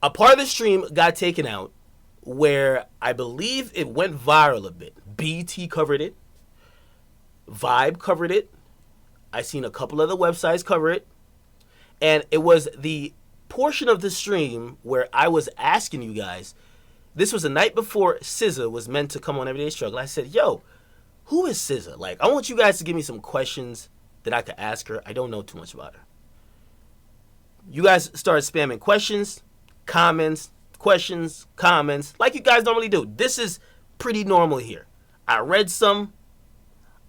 a part of the stream got taken out where I believe it went viral a bit. BT covered it. Vibe covered it. I seen a couple other websites cover it. And it was the portion of the stream where I was asking you guys. This was the night before SZA was meant to come on Everyday Struggle. I said, yo, who is SZA? Like, I want you guys to give me some questions that I could ask her. I don't know too much about her. You guys started spamming questions, comments, like you guys normally do. This is pretty normal here. I read some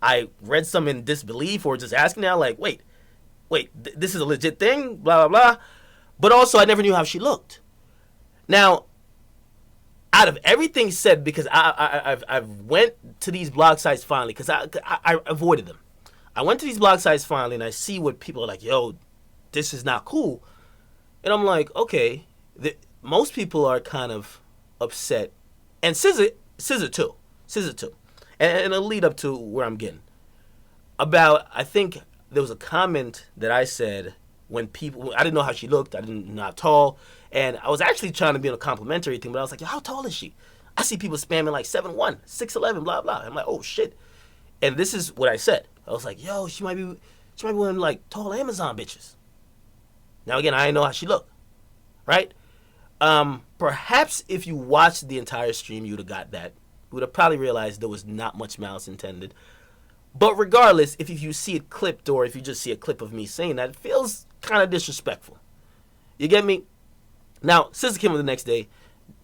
in disbelief or just asking now, like, wait, this is a legit thing, blah, blah, blah. But also, I never knew how she looked. Now, out of everything said, because I've went to these blog sites finally, because I avoided them. I went to these blog sites finally, and I see what people are like, yo, this is not cool. And I'm like, okay, most people are kind of upset. And SZA too. And it'll lead up to where I'm getting. About, I think there was a comment that I said when people, I didn't know how she looked, I didn't know how tall, and I was actually trying to be on a complimentary thing, but I was like, yo, how tall is she? I see people spamming like 7'1", 6'11", blah, blah. I'm like, oh, shit. And this is what I said. I was like, yo, she might be one of them, like, tall Amazon bitches. Now, again, I didn't know how she looked, right? Perhaps if you watched the entire stream, you would have got that. You would have probably realized there was not much malice intended. But regardless, if you see it clipped or if you just see a clip of me saying that, it feels kind of disrespectful. You get me? Now, SZA came on the next day.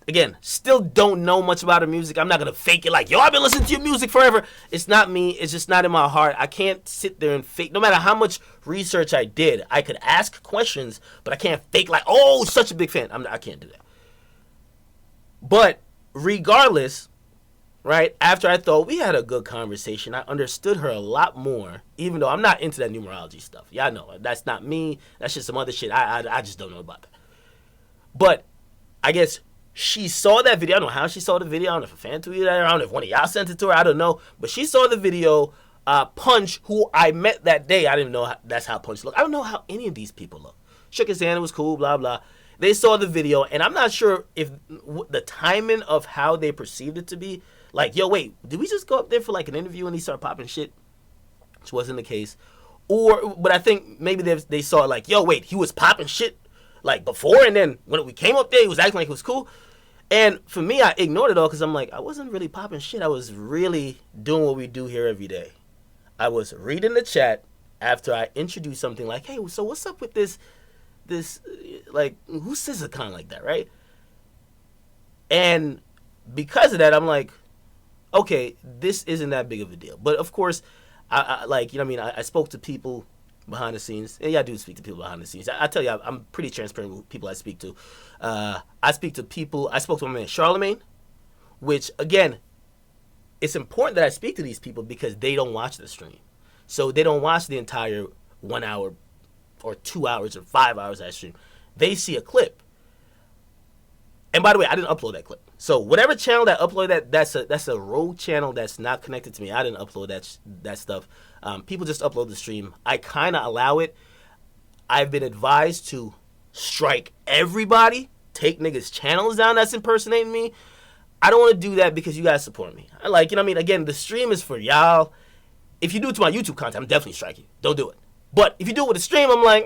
Again, still don't know much about her music. I'm not going to fake it like, yo, I've been listening to your music forever. It's not me. It's just not in my heart. I can't sit there and fake. No matter how much research I did, I could ask questions, but I can't fake like, oh, such a big fan. I can't do that. But regardless, right, after I thought we had a good conversation, I understood her a lot more, even though I'm not into that numerology stuff. Y'all know, that's not me. That's just some other shit. I just don't know about that. But I guess she saw that video. I don't know how she saw the video. I don't know if a fan tweeted at her. I don't know if one of y'all sent it to her. I don't know. But she saw the video. Punch, who I met that day, I didn't even know that's how Punch looked. I don't know how any of these people look. Shook his hand. It was cool, blah, blah. They saw the video, and I'm not sure if the timing of how they perceived it to be. Like, yo, wait, did we just go up there for like an interview and he started popping shit? Which wasn't the case. But I think maybe they saw it like, yo, wait, he was popping shit like before, and then when we came up there, he was acting like it was cool. And for me, I ignored it all because I'm like, I wasn't really popping shit. I was really doing what we do here every day. I was reading the chat after I introduced something like, hey, so what's up with this, like, who's SZA kind of like that, right? And because of that, I'm like, okay, this isn't that big of a deal. But of course, I like, you know what I mean? I spoke to people behind the scenes. And yeah, I do speak to people behind the scenes. I tell you, I'm pretty transparent with people I speak to. I speak to people. I spoke to my man Charlemagne, which, again, it's important that I speak to these people because they don't watch the stream. So they don't watch the entire 1 hour or 2 hours or 5 hours of that stream. They see a clip. And by the way, I didn't upload that clip. So whatever channel that uploaded that's a rogue channel that's not connected to me. I didn't upload that stuff. People just upload the stream. I kind of allow it. I've been advised to strike everybody, take niggas' channels down that's impersonating me. I don't want to do that because you guys support me. I like, you know what I mean? Again, the stream is for y'all. If you do it to my YouTube content, I'm definitely striking you. Don't do it. But if you do it with a stream, I'm like,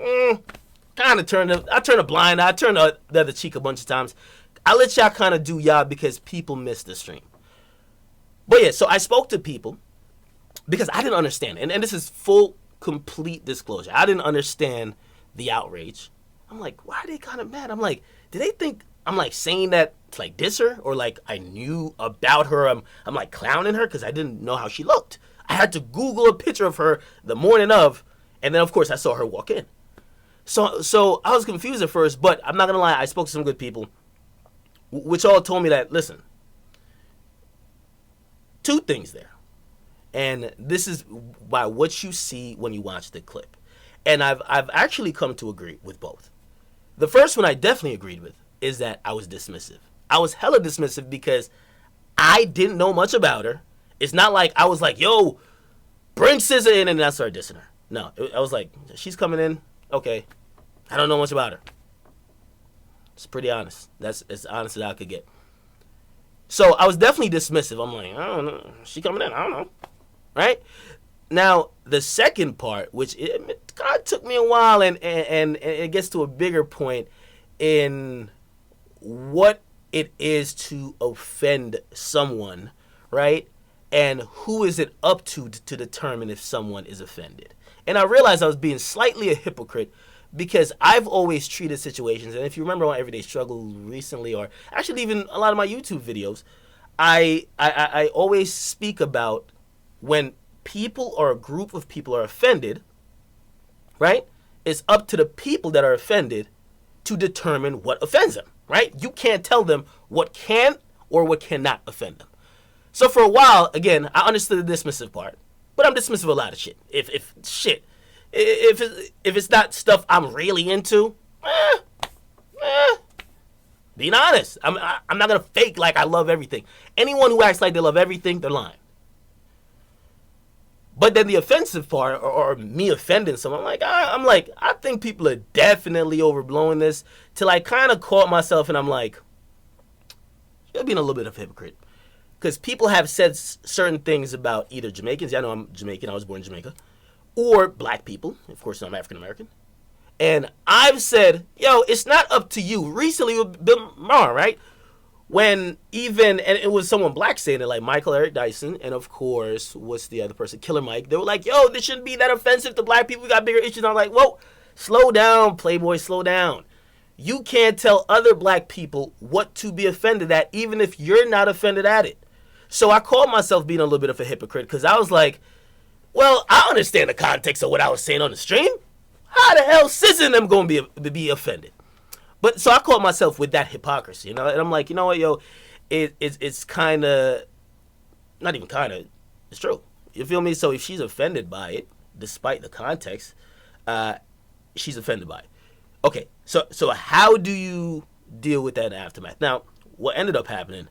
kind of turn a blind eye. I turn the other cheek a bunch of times. I let y'all kind of do y'all because people miss the stream. But yeah, so I spoke to people because I didn't understand. And this is full, complete disclosure. I didn't understand the outrage. I'm like, why are they kind of mad? I'm like, do they think I'm like saying that to like diss her? Or like I knew about her? I'm like clowning her because I didn't know how she looked. I had to Google a picture of her the morning of. And then, of course, I saw her walk in. So I was confused at first. But I'm not going to lie. I spoke to some good people, which all told me that, listen, two things there. And this is by what you see when you watch the clip. And I've actually come to agree with both. The first one I definitely agreed with is that I was dismissive. I was hella dismissive because I didn't know much about her. It's not like I was like, yo, bring SZA in, and I started dissing her. No, I was like, she's coming in. Okay. I don't know much about her. It's pretty honest. That's as honest as I could get. So I was definitely dismissive. I'm like, I don't know. She coming in? I don't know. Right? Now, the second part, which it kind of took me a while, and it gets to a bigger point in what it is to offend someone, right? And who is it up to determine if someone is offended? And I realized I was being slightly a hypocrite because I've always treated situations, and if you remember on Everyday Struggle recently, or actually even a lot of my YouTube videos, I always speak about when people or a group of people are offended, right? It's up to the people that are offended to determine what offends them, right? You can't tell them what can or what cannot offend them. So for a while, again, I understood the dismissive part, but I'm dismissive of a lot of shit. If it's not stuff I'm really into, being honest, I'm not gonna fake like I love everything. Anyone who acts like they love everything, they're lying. But then the offensive part, or me offending someone, I think people are definitely overblowing this, till I kind of caught myself and I'm like, you're being a little bit of a hypocrite. Because people have said certain things about either Jamaicans, I know I'm Jamaican, I was born in Jamaica, or black people, of course I'm African American. And I've said, yo, it's not up to you. Recently with Bill Maher, right? And it was someone black saying it, like Michael Eric Dyson, and of course, what's the other person? Killer Mike. They were like, yo, this shouldn't be that offensive to black people. We got bigger issues. And I'm like, whoa, slow down, Playboy, slow down. You can't tell other black people what to be offended at, even if you're not offended at it. So I called myself being a little bit of a hypocrite, because I was like, well, I understand the context of what I was saying on the stream. How the hell SZA and them going to be offended? But so I caught myself with that hypocrisy, and I'm like, you know what, yo, it's kind of, not even kind of, it's true. You feel me? So if she's offended by it, despite the context, she's offended by it. Okay, so how do you deal with that in the aftermath? Now, what ended up happening,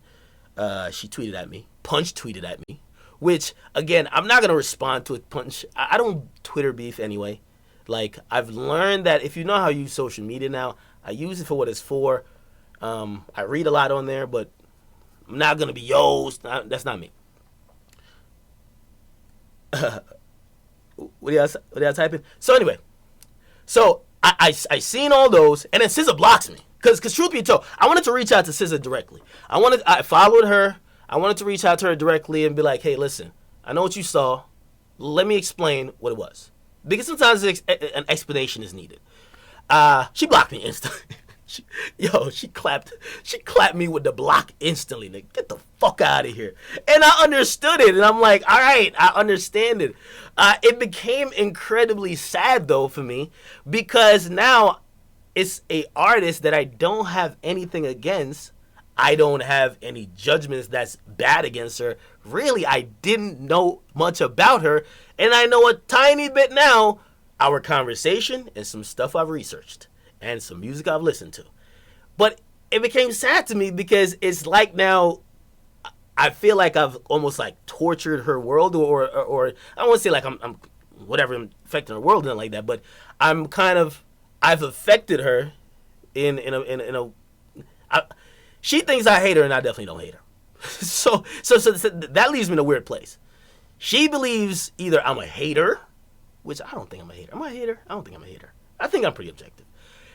she tweeted at me, Punch tweeted at me, which, again, I'm not going to respond to it, Punch. I don't Twitter beef anyway. Like, I've learned that if you know how to use social media now, I use it for what it's for. I read a lot on there, but I'm not going to be, that's not me. What are y'all typing? So anyway, I seen all those, and then SZA blocks me. Because truth be told, I wanted to reach out to SZA directly. I followed her. I wanted to reach out to her directly and be like, hey, listen, I know what you saw. Let me explain what it was. Because sometimes an explanation is needed. She blocked me instantly. She clapped me with the block instantly. Like, get the fuck out of here. And I understood it. And I'm like, all right, I understand it. It became incredibly sad, though, for me. Because now it's a artist that I don't have anything against. I don't have any judgments that's bad against her. Really, I didn't know much about her. And I know a tiny bit now, our conversation and some stuff I've researched and some music I've listened to. But it became sad to me because it's like now I feel like I've almost like tortured her world, or I don't want to say like I'm affecting her world, nothing like that, but I've affected her in a she thinks I hate her, and I definitely don't hate her. So that leaves me in a weird place. She believes either I'm a hater, which I don't think I'm a hater. Am I a hater? I don't think I'm a hater. I think I'm pretty objective.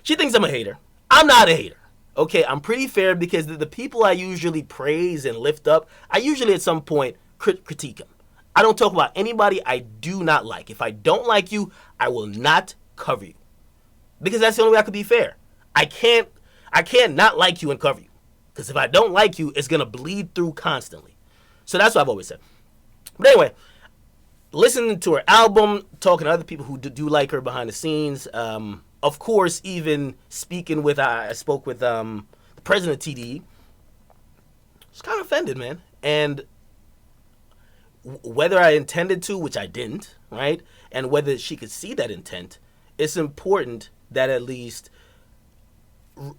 She thinks I'm a hater. I'm not a hater. Okay, I'm pretty fair because the people I usually praise and lift up, I usually at some point critique them. I don't talk about anybody I do not like. If I don't like you, I will not cover you. Because that's the only way I could be fair. I can't not like you and cover you. Because if I don't like you, it's going to bleed through constantly. So that's what I've always said. But anyway, listening to her album, talking to other people who do like her behind the scenes, of course, even speaking with, I spoke with the president of TDE. I was kind of offended, man. And whether I intended to, which I didn't, right? And whether she could see that intent, it's important that at least,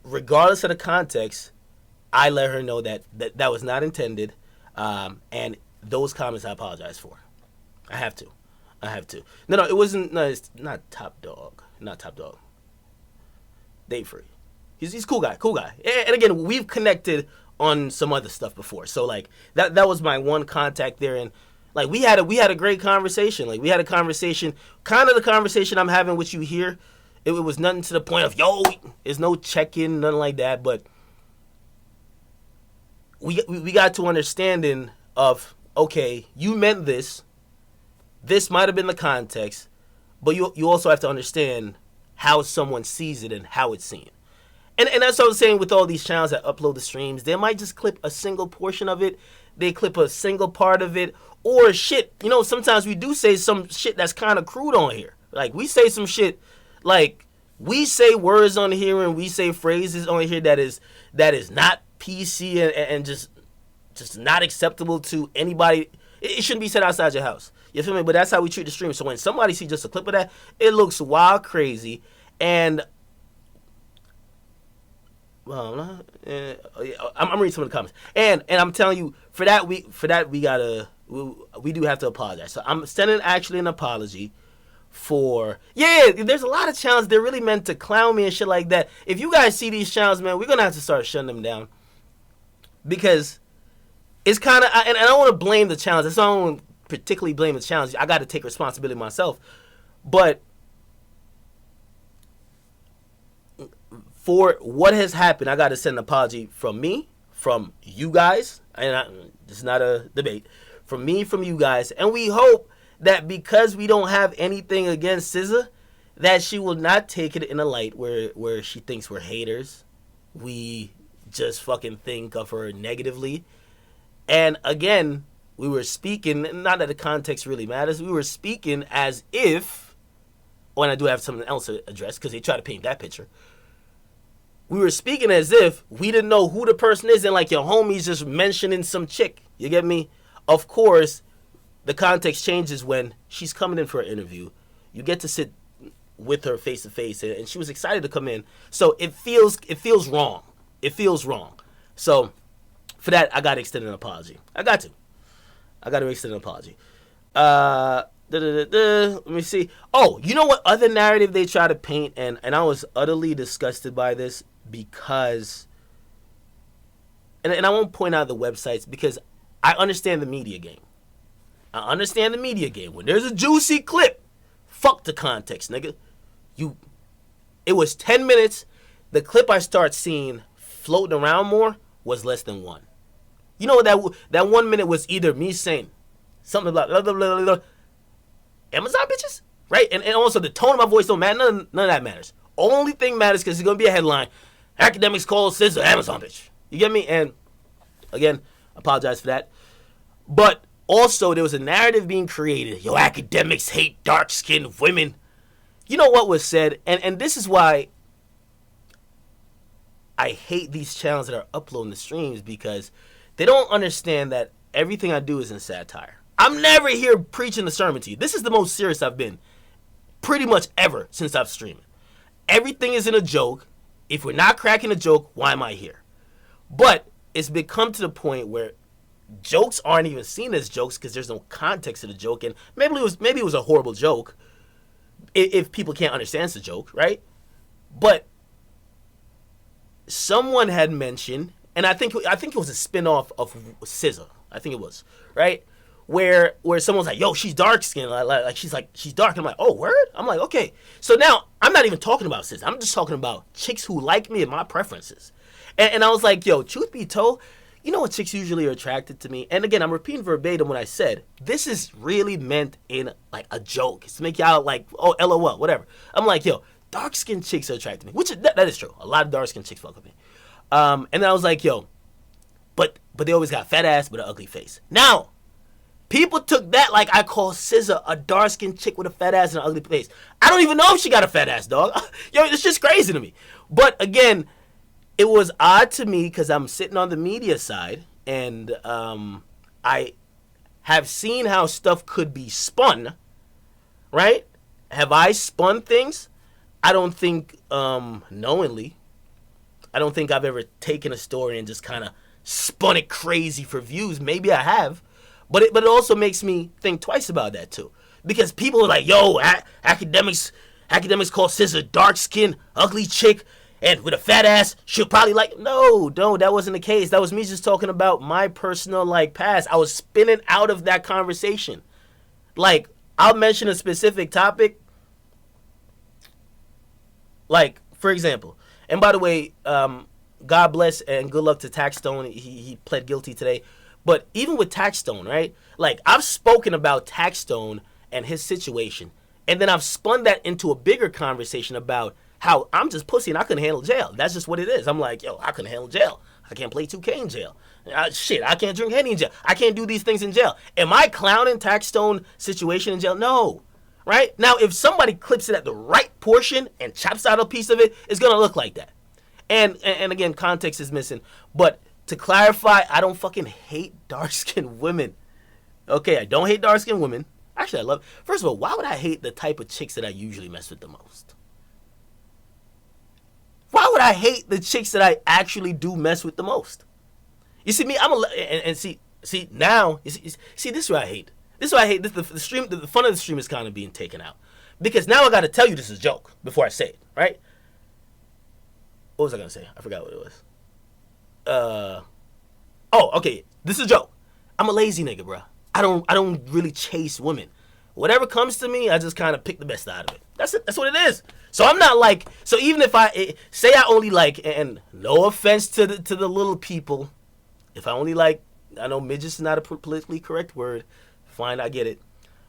regardless of the context, I let her know that was not intended. And those comments I apologize for. I have to. No, it wasn't. No, it's not Top Dog. Not Top Dog. Date Free. He's a cool guy, cool guy. And again, we've connected on some other stuff before. So like that was my one contact there, and like we had a great conversation. Like we had a conversation, kind of the conversation I'm having with you here. It was nothing to the point of yo, there's no check-in, nothing like that. But we got to understanding of okay, you meant this. This might have been the context, but you also have to understand how someone sees it and how it's seen. And that's what I was saying with all these channels that upload the streams. They might just clip a single portion of it. They clip a single part of it. Or shit, sometimes we do say some shit that's kind of crude on here. Like, we say some shit, like, we say words on here and we say phrases on here that is not PC and just not acceptable to anybody. It shouldn't be said outside your house. You feel me? But that's how we treat the stream. So when somebody sees just a clip of that, it looks wild crazy. And well, I'm reading some of the comments, and I'm telling you, for that we do have to apologize. So I'm sending actually an apology for there's a lot of channels they're really meant to clown me and shit like that. If you guys see these channels, man, we're gonna have to start shutting them down because it's kind of and I don't want to blame the channels. I don't want to particularly blame the channels. I got to take responsibility myself, but for what has happened, I got to send an apology from me, from you guys, and this is not a debate, from me, from you guys, and we hope that because we don't have anything against SZA, that she will not take it in a light where she thinks we're haters. We just fucking think of her negatively. And again, we were speaking, not that the context really matters, we were speaking as if, and I do have something else to address, because they try to paint that picture. We were speaking as if we didn't know who the person is and like your homie's just mentioning some chick. You get me? Of course, the context changes when she's coming in for an interview. You get to sit with her face to face, and she was excited to come in. So it feels wrong. It feels wrong. So for that, I got to extend an apology. I got to extend an apology. Let me see. Oh, you know what other narrative they try to paint? And I was utterly disgusted by this because, and I won't point out the websites because I understand the media game. When there's a juicy clip, fuck the context, nigga. It was 10 minutes. The clip I start seeing floating around more was less than one. You know that 1 minute was either me saying something about blah, blah, blah, blah, Amazon bitches, right? And also the tone of my voice don't matter. None of that matters. Only thing matters because it's gonna be a headline: Akademiks call SZA Amazon bitch. You get me? And again, apologize for that. But also there was a narrative being created. Yo, academics hate dark-skinned women. You know what was said, and this is why I hate these channels that are uploading the streams, because they don't understand that everything I do is in satire. I'm never here preaching the sermon to you. This is the most serious I've been pretty much ever since I've streamed. Everything is in a joke. If we're not cracking a joke, why am I here? But it's become to the point where jokes aren't even seen as jokes because there's no context to the joke. And maybe it was a horrible joke if people can't understand it's a joke, right? But someone had mentioned, and I think it was a spinoff of SZA. I think it was, right? Where someone's like, yo, she's dark skinned, like she's dark. And I'm like, oh, word? I'm like, okay. So now I'm not even talking about SZA. I'm just talking about chicks who like me and my preferences. And I was like, yo, truth be told, you know what chicks usually are attracted to me? And again, I'm repeating verbatim what I said. This is really meant in like a joke. It's to make y'all like, oh, LOL, whatever. I'm like, yo, dark skinned chicks are attracted to me, which that is true. A lot of dark skinned chicks fuck with me. And then I was like, yo, but they always got fat ass but an ugly face. Now, people took that like I call SZA a dark-skinned chick with a fat ass and an ugly face. I don't even know if she got a fat ass, dog. Yo, it's just crazy to me. But again, it was odd to me because I'm sitting on the media side, and I have seen how stuff could be spun, right? Have I spun things? I don't think knowingly. I don't think I've ever taken a story and just kind of spun it crazy for views. Maybe I have. But it also makes me think twice about that too, because people are like, "Yo, academics call SZA dark-skinned, ugly chick," and with a fat ass, she'll probably like. No, that wasn't the case. That was me just talking about my personal like past. I was spinning out of that conversation. Like, I'll mention a specific topic. Like, for example, and by the way, God bless and good luck to Taxstone. He pled guilty today. But even with Taxstone, right? Like, I've spoken about Taxstone and his situation. And then I've spun that into a bigger conversation about how I'm just pussy and I couldn't handle jail. That's just what it is. I'm like, yo, I couldn't handle jail. I can't play 2K in jail. Shit, I can't drink Henny in jail. I can't do these things in jail. Am I clowning Taxstone situation in jail? No. Right? Now, if somebody clips it at the right portion and chops out a piece of it, it's going to look like that. And again, context is missing. But to clarify, I don't fucking hate dark-skinned women. Okay, I don't hate dark-skinned women. Actually, I love... First of all, why would I hate the type of chicks that I usually mess with the most? Why would I hate the chicks that I actually do mess with the most? You see me, see now, see this is what I hate. This is what I hate. The stream, the fun of the stream is kind of being taken out. Because now I got to tell you this is a joke before I say it, right? What was I going to say? I forgot what it was. Okay. This is a joke. I'm a lazy nigga, bro. I don't really chase women. Whatever comes to me, I just kind of pick the best out of it. That's it. That's what it is. So I'm not like, so even if I say I only like, and no offense to the little people, if I only like, I know midgets is not a politically correct word. Fine, I get it.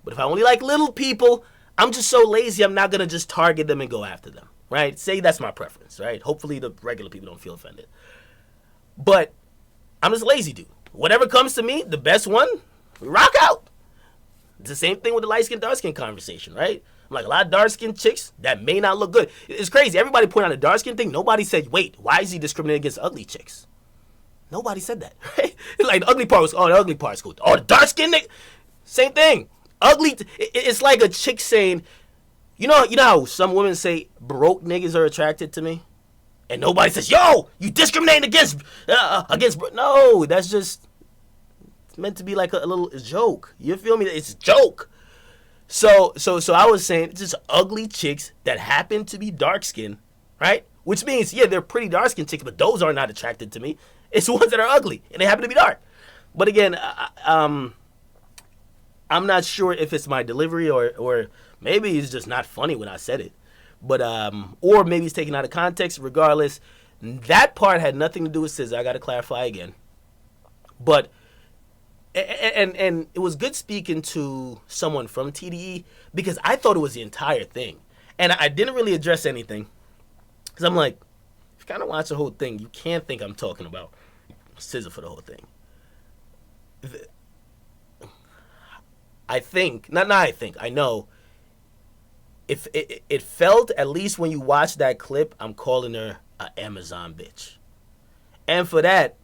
But if I only like little people, I'm just so lazy, I'm not going to just target them and go after them, right? Say that's my preference, right? Hopefully the regular people don't feel offended. But I'm just a lazy dude. Whatever comes to me, the best one, we rock out. It's the same thing with the light-skin, dark-skin conversation, right? I'm like, a lot of dark-skinned chicks that may not look good. It's crazy. Everybody point out the dark-skin thing. Nobody said, wait, why is he discriminating against ugly chicks? Nobody said that, right? Like, the ugly part was, oh, the ugly part's cool. Oh, the dark-skin nigga, same thing. Ugly, it's like a chick saying, you know how some women say broke niggas are attracted to me? And nobody says, yo, you discriminating against, no, that's just, it's meant to be like a little joke. You feel me? It's a joke. So I was saying, it's just ugly chicks that happen to be dark-skinned, right? Which means, yeah, they're pretty dark-skinned chicks, but those are not attracted to me. It's the ones that are ugly, and they happen to be dark. But again, I'm not sure if it's my delivery or maybe it's just not funny when I said it. But, or maybe it's taken out of context. Regardless, that part had nothing to do with SZA. I got to clarify again. But, and it was good speaking to someone from TDE because I thought it was the entire thing. And I didn't really address anything. Because I'm like, if you kind of watch the whole thing, you can't think I'm talking about SZA for the whole thing. I know. If it felt, at least when you watch that clip, I'm calling her an Amazon bitch. And for that,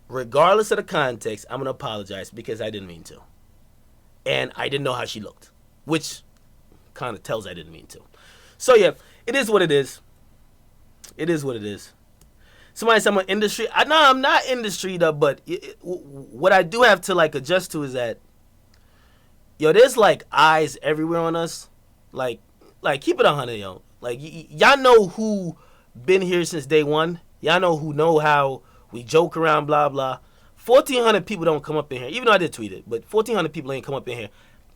regardless of the context, I'm going to apologize because I didn't mean to. And I didn't know how she looked, which kind of tells I didn't mean to. So yeah, it is what it is. It is what it is. Somebody said I'm industry. No, I'm not industry though, but what I do have to like adjust to is that, yo, there's like eyes everywhere on us. Like keep it 100, yo. Like, y'all know who been here since day one. Y'all know how we joke around, blah, blah. 1,400 people don't come up in here. Even though I did tweet it, but 1,400 people ain't come up in here.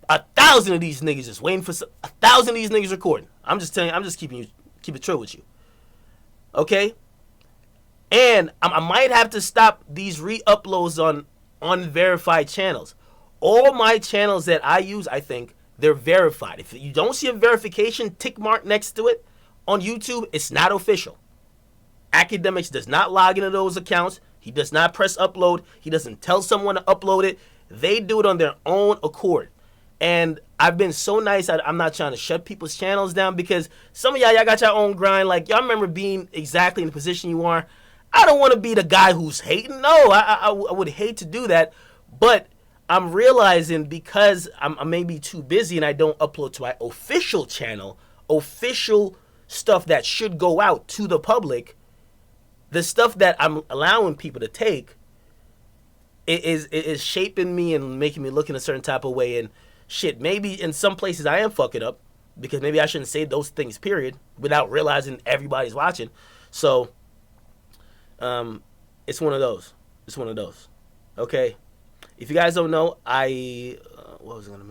1,000 of these niggas just waiting for 1,000 of these niggas recording. I'm just telling you, I'm just keep it true with you. Okay? And I might have to stop these re-uploads on unverified channels. All my channels that I use, I think, they're verified. If you don't see a verification tick mark next to it on YouTube, it's not official. Akademiks does not log into those accounts. He does not press upload. He doesn't tell someone to upload it. They do it on their own accord. And I've been so nice. I'm not trying to shut people's channels down because some of y'all got your own grind. Like, y'all remember being exactly in the position you are. I don't want to be the guy who's hating. No, I would hate to do that. But I'm realizing because I'm maybe too busy and I don't upload to my official channel, official stuff that should go out to the public, the stuff that I'm allowing people to take is shaping me and making me look in a certain type of way. And shit, maybe in some places I am fucking up because maybe I shouldn't say those things, period, without realizing everybody's watching. So, it's one of those. It's one of those. Okay. If you guys don't know, what was I gonna